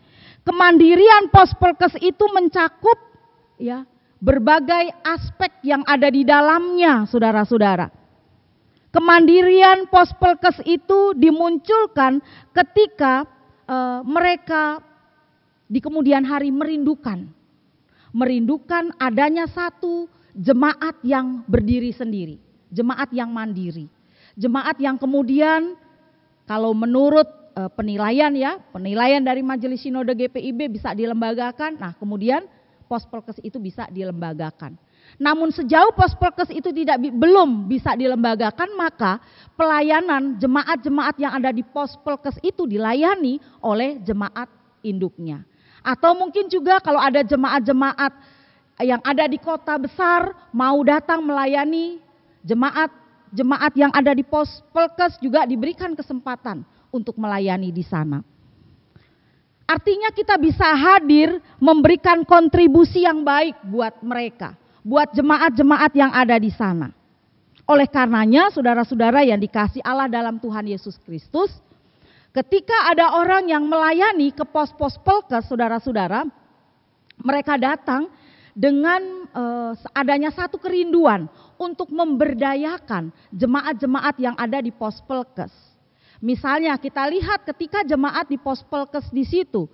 Kemandirian pos Pelkes itu mencakup, ya, berbagai aspek yang ada di dalamnya, saudara-saudara. Kemandirian pos Pelkes itu dimunculkan ketika mereka di kemudian hari merindukan adanya satu jemaat yang berdiri sendiri, jemaat yang mandiri, jemaat yang kemudian kalau menurut penilaian dari Majelis Sinode GPIB bisa dilembagakan. Nah, kemudian pos Pelkes itu bisa dilembagakan. Namun sejauh pos Pelkes itu belum bisa dilembagakan, maka pelayanan jemaat-jemaat yang ada di pos Pelkes itu dilayani oleh jemaat induknya. Atau mungkin juga kalau ada jemaat-jemaat yang ada di kota besar mau datang melayani jemaat yang ada di pos Pelkes juga diberikan kesempatan untuk melayani di sana. Artinya kita bisa hadir memberikan kontribusi yang baik buat mereka, buat jemaat-jemaat yang ada di sana. Oleh karenanya saudara-saudara yang dikasihi Allah dalam Tuhan Yesus Kristus, ketika ada orang yang melayani ke pos-pos Pelkes, saudara-saudara, mereka datang dengan adanya satu kerinduan untuk memberdayakan jemaat-jemaat yang ada di pos Pelkes. Misalnya kita lihat ketika jemaat di pos Pelkes di situ,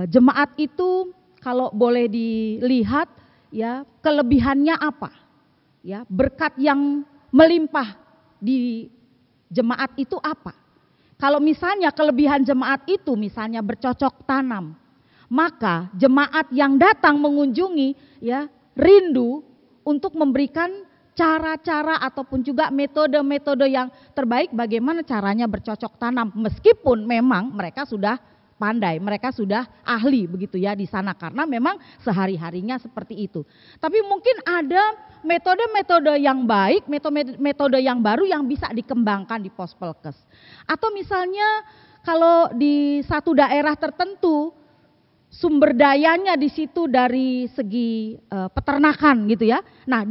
jemaat itu kalau boleh dilihat, ya, kelebihannya apa? Ya, berkat yang melimpah di jemaat itu apa? Kalau misalnya kelebihan jemaat itu misalnya bercocok tanam, maka jemaat yang datang mengunjungi, ya, rindu untuk memberikan cara-cara ataupun juga metode-metode yang terbaik bagaimana caranya bercocok tanam, meskipun memang mereka sudah pandai, mereka sudah ahli begitu ya di sana karena memang sehari-harinya seperti itu. Tapi mungkin ada metode-metode yang baik, metode yang baru yang bisa dikembangkan di pos Pelkes. Atau misalnya kalau di satu daerah tertentu sumber dayanya di situ dari segi peternakan gitu ya. Nah,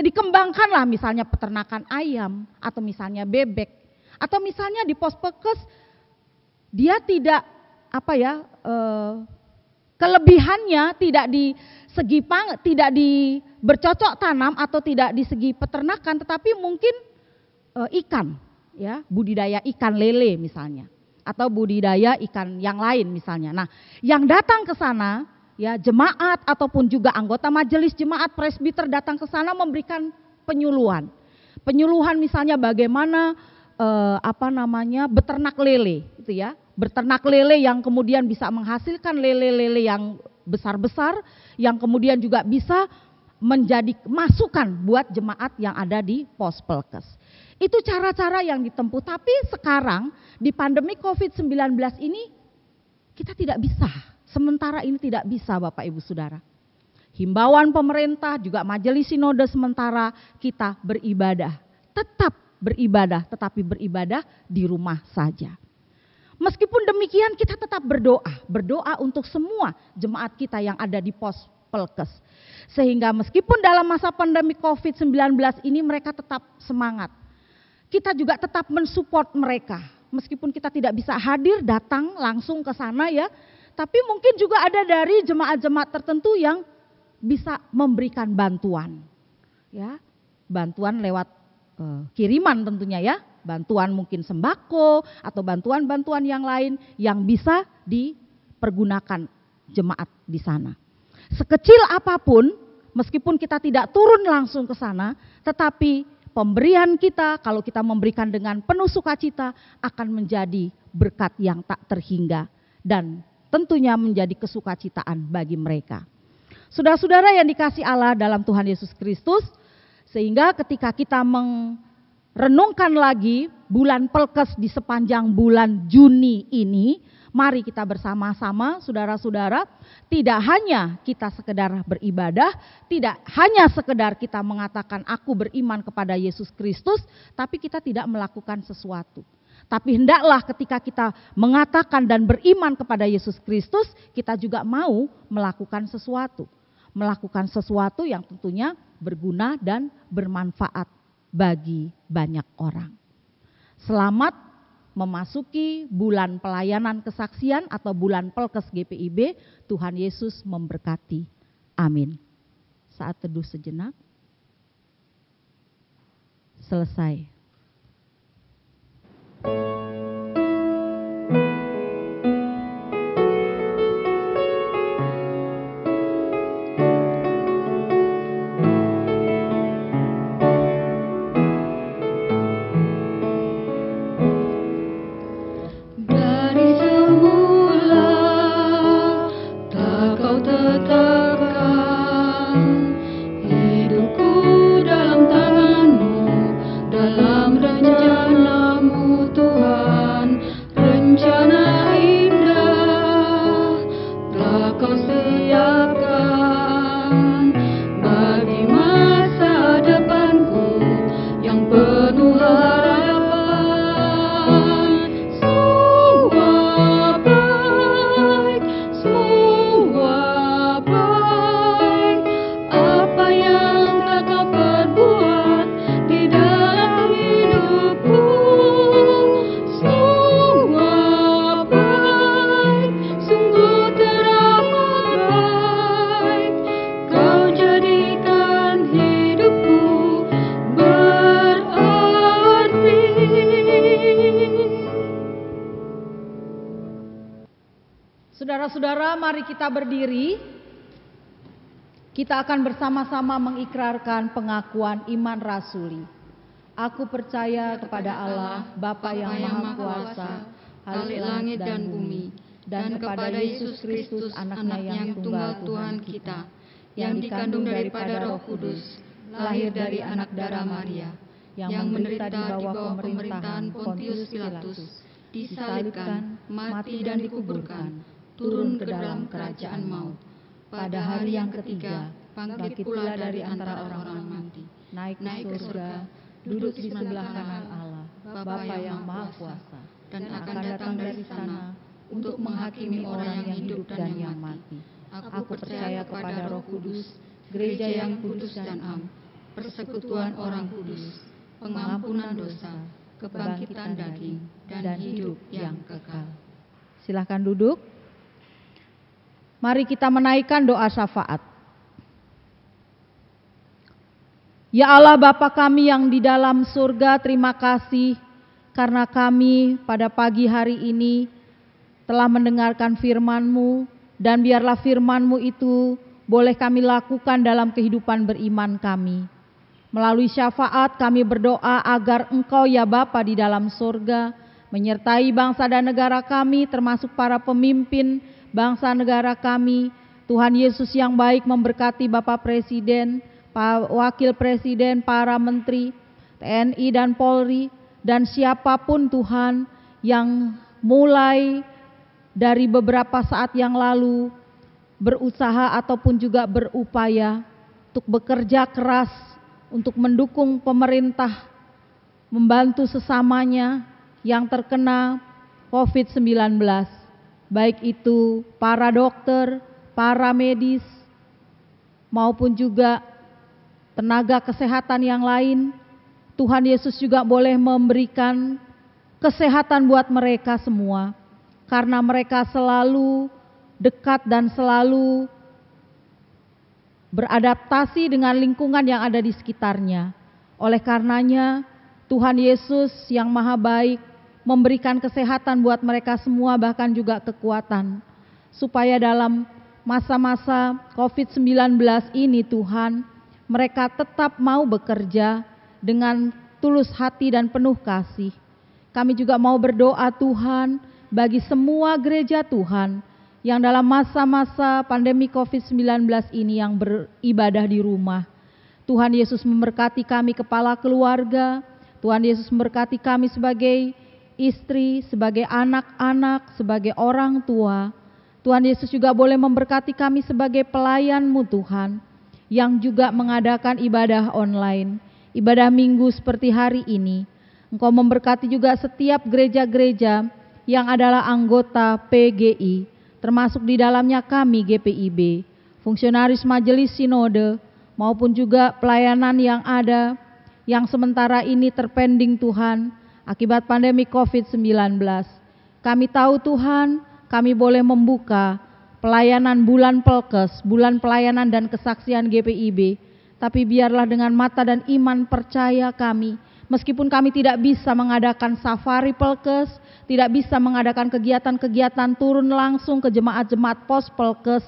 dikembangkanlah misalnya peternakan ayam atau misalnya bebek atau misalnya di pos Pelkes dia tidak kelebihannya tidak di segi tidak di bercocok tanam atau tidak di segi peternakan, tetapi mungkin ikan ya, budidaya ikan lele misalnya, atau budidaya ikan yang lain misalnya. Nah, yang datang ke sana, ya, jemaat ataupun juga anggota majelis jemaat presbiter datang ke sana memberikan penyuluhan. Penyuluhan misalnya bagaimana beternak lele, gitu ya. Beternak lele yang kemudian bisa menghasilkan lele-lele yang besar-besar, yang kemudian juga bisa menjadi masukan buat jemaat yang ada di pos Pelkes. Itu cara-cara yang ditempuh, tapi sekarang di pandemi COVID-19 ini kita tidak bisa, sementara ini tidak bisa Bapak Ibu Saudara. Himbauan pemerintah juga majelis sinode sementara kita beribadah, tetap beribadah, tetapi beribadah di rumah saja. Meskipun demikian kita tetap berdoa untuk semua jemaat kita yang ada di pos Pelkes. Sehingga meskipun dalam masa pandemi COVID-19 ini mereka tetap semangat. Kita juga tetap mensupport mereka. Meskipun kita tidak bisa hadir datang langsung ke sana ya, tapi mungkin juga ada dari jemaat-jemaat tertentu yang bisa memberikan bantuan. Ya, bantuan lewat kiriman tentunya ya, bantuan mungkin sembako atau bantuan-bantuan yang lain yang bisa dipergunakan jemaat di sana. Sekecil apapun, meskipun kita tidak turun langsung ke sana, tetapi pemberian kita kalau kita memberikan dengan penuh sukacita akan menjadi berkat yang tak terhingga dan tentunya menjadi kesukacitaan bagi mereka. Saudara-saudara yang dikasihi Allah dalam Tuhan Yesus Kristus, sehingga ketika kita merenungkan lagi bulan Pelkes di sepanjang bulan Juni ini, mari kita bersama-sama saudara-saudara, tidak hanya kita sekedar beribadah, tidak hanya sekedar kita mengatakan aku beriman kepada Yesus Kristus, tapi kita tidak melakukan sesuatu. Tapi hendaklah ketika kita mengatakan dan beriman kepada Yesus Kristus, kita juga mau melakukan sesuatu. Melakukan sesuatu yang tentunya berguna dan bermanfaat bagi banyak orang. Selamat memasuki bulan pelayanan kesaksian atau bulan Pelkes GPIB. Tuhan Yesus memberkati. Amin. Saat teduh sejenak. Selesai. Dari semula telah kau tetapkan hidupku dalam tangan-Mu, dalam rencana-Mu Tuhan, rencana indah telah kau siapkan bagi masa depanku yang penuh harapan. Semua baik, apa yang telah kau perbuat di dalam hidupku. Semua baik, sungguh teramat baik. Kau jadikan hidupku berarti. Saudara-saudara, mari kita berdiri. Kita akan bersama-sama mengikrarkan pengakuan iman rasuli. Aku percaya kepada Allah, Bapa yang Maha Kuasa, Khalik langit dan bumi, dan kepada Yesus Kristus, anaknya yang tunggal Tuhan kita, yang dikandung daripada Roh Kudus, lahir dari anak darah Maria, yang menderita di bawah pemerintahan Pontius Pilatus, disalibkan, mati dan dikuburkan, turun ke dalam kerajaan maut. Pada hari yang ketiga, bangkit pula dari antara orang-orang mati, naik ke surga, duduk di sebelah kanan Allah, Bapa yang Maha Kuasa, dan akan datang dari sana untuk menghakimi orang yang hidup dan yang mati. Aku percaya kepada Roh Kudus, gereja yang kudus dan am, persekutuan orang kudus, pengampunan dosa, kebangkitan daging, dan hidup yang kekal. Silahkan duduk. Mari kita menaikkan doa syafaat. Ya Allah Bapa kami yang di dalam surga, terima kasih karena kami pada pagi hari ini telah mendengarkan firman-Mu, dan biarlah firman-Mu itu boleh kami lakukan dalam kehidupan beriman kami. Melalui syafaat kami berdoa agar Engkau ya Bapa di dalam surga menyertai bangsa dan negara kami, termasuk para pemimpin bangsa negara kami. Tuhan Yesus yang baik memberkati Bapak Presiden, Pak Wakil Presiden, para menteri, TNI dan Polri, dan siapapun Tuhan yang mulai dari beberapa saat yang lalu berusaha ataupun juga berupaya untuk bekerja keras untuk mendukung pemerintah, membantu sesamanya yang terkena COVID-19, baik itu para dokter, para medis, maupun juga tenaga kesehatan yang lain. Tuhan Yesus juga boleh memberikan kesehatan buat mereka semua, karena mereka selalu dekat dan selalu beradaptasi dengan lingkungan yang ada di sekitarnya. Oleh karenanya, Tuhan Yesus yang maha baik memberikan kesehatan buat mereka semua, bahkan juga kekuatan, supaya dalam masa-masa COVID-19 ini Tuhan, mereka tetap mau bekerja dengan tulus hati dan penuh kasih. Kami juga mau berdoa Tuhan bagi semua gereja Tuhan yang dalam masa-masa pandemi COVID-19 ini yang beribadah di rumah. Tuhan Yesus memberkati kami kepala keluarga, Tuhan Yesus memberkati kami sebagai istri, sebagai anak-anak, sebagai orang tua. Tuhan Yesus juga boleh memberkati kami sebagai pelayan-Mu Tuhan, yang juga mengadakan ibadah online, ibadah minggu seperti hari ini. Engkau memberkati juga setiap gereja-gereja yang adalah anggota PGI, termasuk di dalamnya kami GPIB, fungsionaris majelis sinode, maupun juga pelayanan yang ada, yang sementara ini terpending Tuhan, akibat pandemi COVID-19. Kami tahu Tuhan, kami boleh membuka pelayanan bulan Pelkes, bulan pelayanan dan kesaksian GPIB, tapi biarlah dengan mata dan iman percaya kami, meskipun kami tidak bisa mengadakan safari Pelkes, tidak bisa mengadakan kegiatan-kegiatan turun langsung ke jemaat-jemaat pos Pelkes,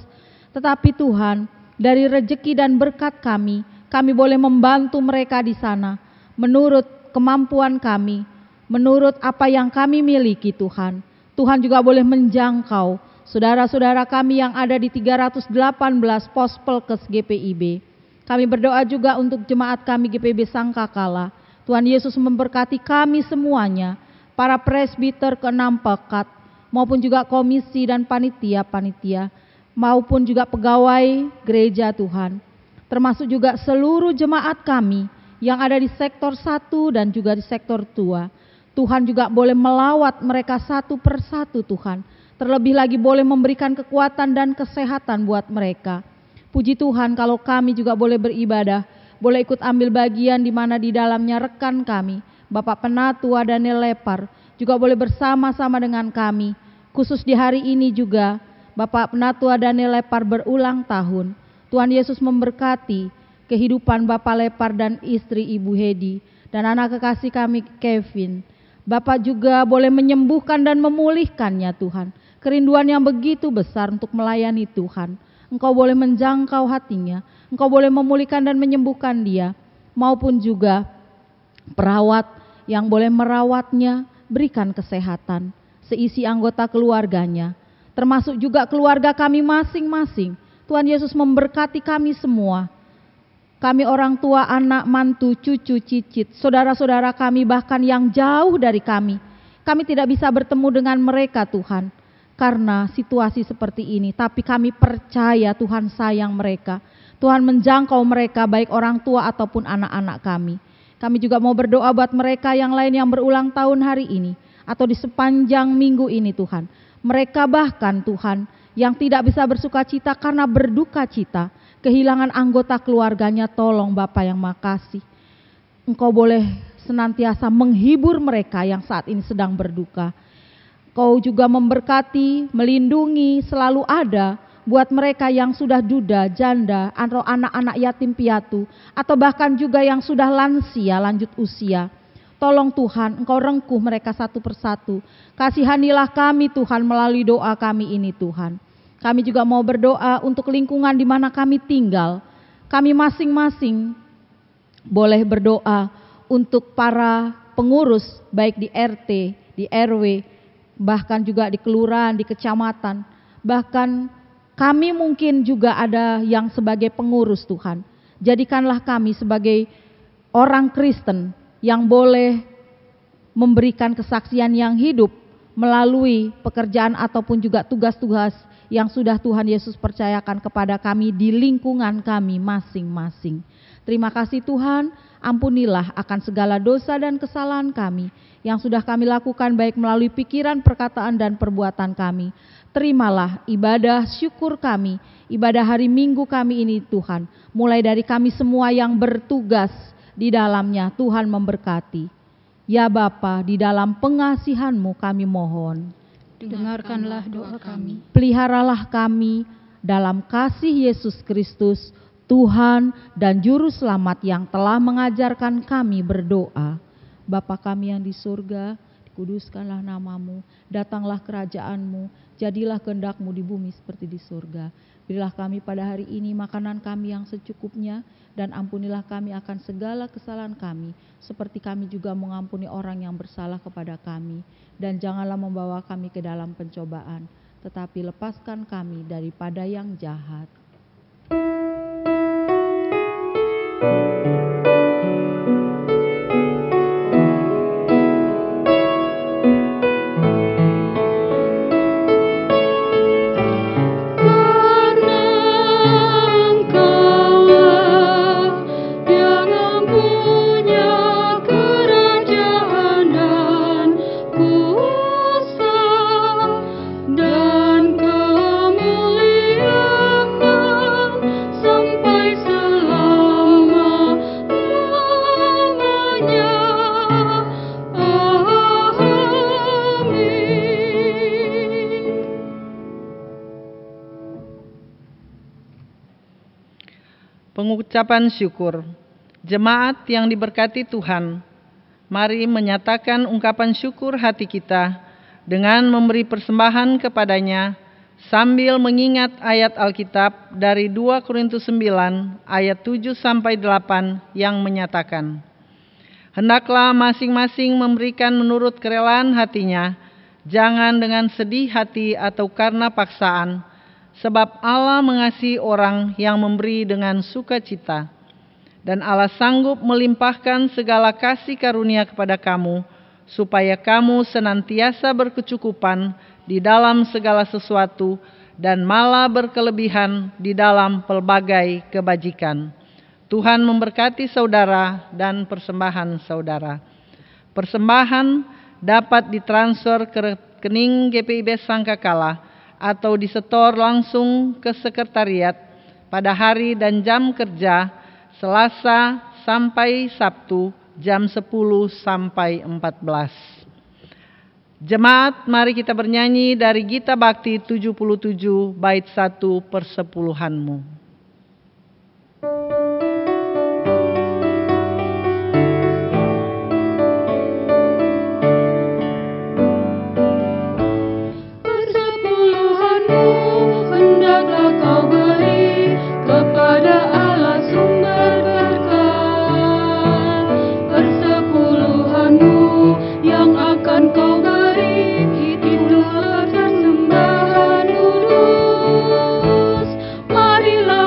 tetapi Tuhan, dari rejeki dan berkat kami boleh membantu mereka di sana, menurut kemampuan kami, menurut apa yang kami miliki Tuhan. Tuhan juga boleh menjangkau saudara-saudara kami yang ada di 318 pos Pelkes GPIB. Kami berdoa juga untuk jemaat kami GPIB Sangkakala. Tuhan Yesus memberkati kami semuanya, para presbiter ke-6 pekat, maupun juga komisi dan panitia-panitia, maupun juga pegawai gereja Tuhan, termasuk juga seluruh jemaat kami yang ada di sektor 1 dan juga di sektor 2. Tuhan juga boleh melawat mereka satu persatu Tuhan, terlebih lagi boleh memberikan kekuatan dan kesehatan buat mereka. Puji Tuhan kalau kami juga boleh beribadah, boleh ikut ambil bagian di mana di dalamnya rekan kami, Bapak Penatua Daniel Lepar, juga boleh bersama-sama dengan kami. Khusus di hari ini juga, Bapak Penatua Daniel Lepar berulang tahun. Tuhan Yesus memberkati kehidupan Bapak Lepar dan istri Ibu Hedi, dan anak kekasih kami Kevin. Bapak juga boleh menyembuhkan dan memulihkannya Tuhan. Kerinduan yang begitu besar untuk melayani Tuhan. Engkau boleh menjangkau hatinya, Engkau boleh memulihkan dan menyembuhkan dia, maupun juga perawat yang boleh merawatnya, berikan kesehatan, seisi anggota keluarganya, termasuk juga keluarga kami masing-masing. Tuhan Yesus memberkati kami semua, kami orang tua, anak, mantu, cucu, cicit, saudara-saudara kami bahkan yang jauh dari kami. Kami tidak bisa bertemu dengan mereka Tuhan, karena situasi seperti ini, tapi kami percaya Tuhan sayang mereka. Tuhan menjangkau mereka, baik orang tua ataupun anak-anak kami. Kami juga mau berdoa buat mereka yang lain yang berulang tahun hari ini, atau di sepanjang minggu ini Tuhan. Mereka bahkan Tuhan, yang tidak bisa bersuka cita karena berduka cita, kehilangan anggota keluarganya, tolong Bapa yang makasih. Engkau boleh senantiasa menghibur mereka yang saat ini sedang berduka. Kau juga memberkati, melindungi, selalu ada buat mereka yang sudah duda, janda, atau anak-anak yatim piatu, atau bahkan juga yang sudah lansia, lanjut usia. Tolong Tuhan, Engkau rengkuh mereka satu persatu. Kasihanilah kami Tuhan melalui doa kami ini Tuhan. Kami juga mau berdoa untuk lingkungan di mana kami tinggal. Kami masing-masing boleh berdoa untuk para pengurus baik di RT, di RW, bahkan juga di kelurahan, di kecamatan. Bahkan kami mungkin juga ada yang sebagai pengurus Tuhan. Jadikanlah kami sebagai orang Kristen yang boleh memberikan kesaksian yang hidup melalui pekerjaan ataupun juga tugas-tugas yang sudah Tuhan Yesus percayakan kepada kami di lingkungan kami masing-masing. Terima kasih Tuhan, ampunilah akan segala dosa dan kesalahan kami yang sudah kami lakukan baik melalui pikiran, perkataan, dan perbuatan kami. Terimalah ibadah syukur kami, ibadah hari Minggu kami ini Tuhan. Mulai dari kami semua yang bertugas di dalamnya, Tuhan memberkati. Ya Bapa, di dalam pengasihan-Mu kami mohon. Dengarkanlah doa kami. Peliharalah kami dalam kasih Yesus Kristus, Tuhan dan Juru Selamat yang telah mengajarkan kami berdoa. Bapa kami yang di surga, dikuduskanlah nama-Mu, datanglah kerajaan-Mu, jadilah kehendak-Mu di bumi seperti di surga. Berilah kami pada hari ini makanan kami yang secukupnya, dan ampunilah kami akan segala kesalahan kami, seperti kami juga mengampuni orang yang bersalah kepada kami. Dan janganlah membawa kami ke dalam pencobaan, tetapi lepaskan kami daripada yang jahat. Pengucapan syukur. Jemaat yang diberkati Tuhan, mari menyatakan ungkapan syukur hati kita dengan memberi persembahan kepadanya sambil mengingat ayat Alkitab dari 2 Korintus 9 ayat 7-8 yang menyatakan, hendaklah masing-masing memberikan menurut kerelaan hatinya, jangan dengan sedih hati atau karena paksaan, sebab Allah mengasihi orang yang memberi dengan sukacita. Dan Allah sanggup melimpahkan segala kasih karunia kepada kamu, supaya kamu senantiasa berkecukupan di dalam segala sesuatu, dan malah berkelebihan di dalam pelbagai kebajikan. Tuhan memberkati saudara dan persembahan saudara. Persembahan dapat ditransfer ke rekening GPIB Sangkakala, atau disetor langsung ke sekretariat pada hari dan jam kerja Selasa sampai Sabtu jam 10 sampai 14. Jemaat, mari kita bernyanyi dari Gita Bakti 77 bait 1 persepuluhanmu. Hendaklah kau beri kepada Allah sumber berkat. Persepuluhanmu yang akan kau beri, itulah persembahan kudus. Marilah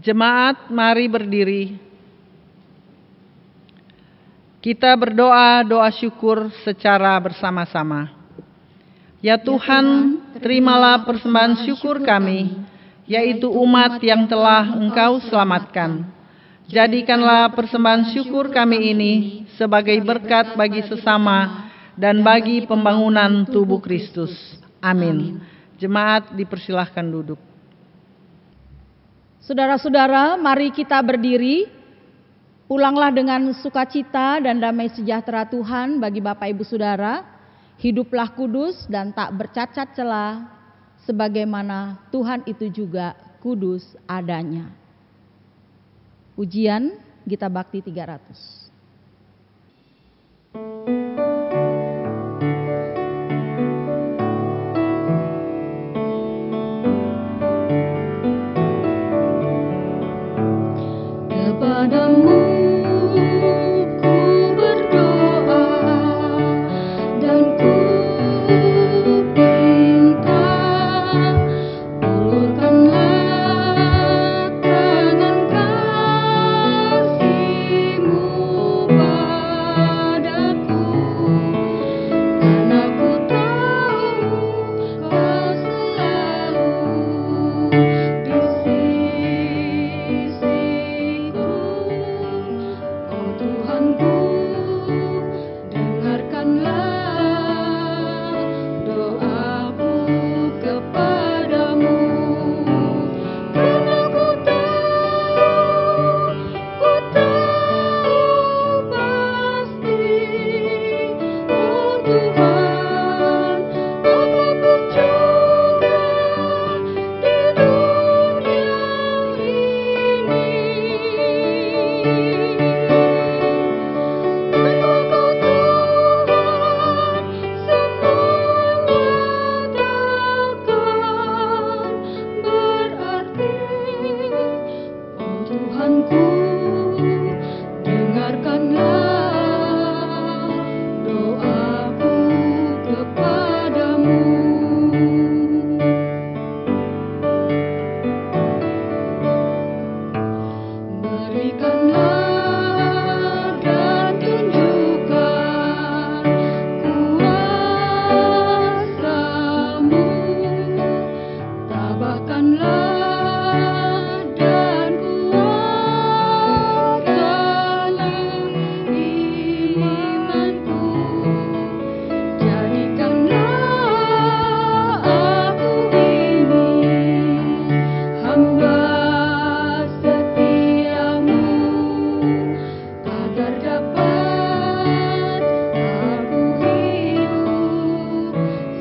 Jemaat, mari berdiri. Kita berdoa doa syukur secara bersama-sama. Ya Tuhan, terimalah persembahan syukur kami, yaitu umat yang telah Engkau selamatkan. Jadikanlah persembahan syukur kami ini sebagai berkat bagi sesama dan bagi pembangunan tubuh Kristus. Amin. Jemaat dipersilahkan duduk. Saudara-saudara, mari kita berdiri. Pulanglah dengan sukacita dan damai sejahtera Tuhan bagi Bapak Ibu Saudara. Hiduplah kudus dan tak bercacat celah, sebagaimana Tuhan itu juga kudus adanya. Pujian Gita Bakti 300. Kepadamu ku berdoa dan ku pinta, ulurkanlah tangan kasih-Mu padaku, karena ku tahu Kau selalu di sisiku. Oh Tuhanku, dengarkanlah doaku kepadamu, karena ku tahu pasti, oh Tuhan, apapun juga di dunia ini. Engkau Tuhan, semuanya takkan berarti. Oh Tuhanku, dengarkanlah doaku kepadamu. Berikanlah dan tunjukkan kuasa-Mu, tabahkanlah dan kuatkan imanku, jadikanlah aku ini hamba setiamu, agar dapat aku hidup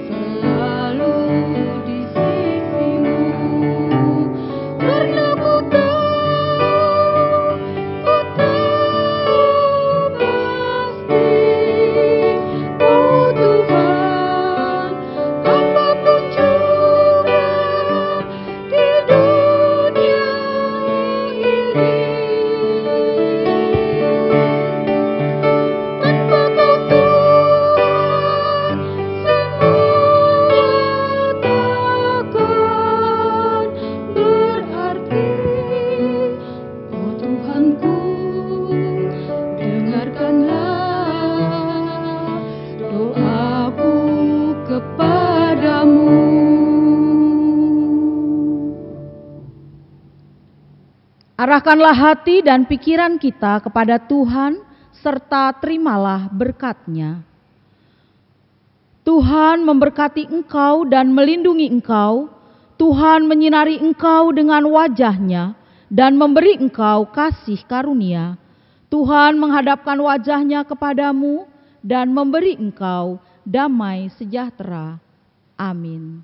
selalu di sisi-Mu, karena ku tahu pasti, oh Tuhan, apapun juga di dunia ini. Tanpa Kau Tuhan, semua takkan berarti. Oh Tuhanku, dengarkanlah doaku kepadamu. Arahkanlah hati dan pikiran kita kepada Tuhan, serta terimalah berkat-Nya. Tuhan memberkati engkau dan melindungi engkau. Tuhan menyinari engkau dengan wajah-Nya dan memberi engkau kasih karunia. Tuhan menghadapkan wajah-Nya kepadamu dan memberi engkau damai sejahtera. Amin.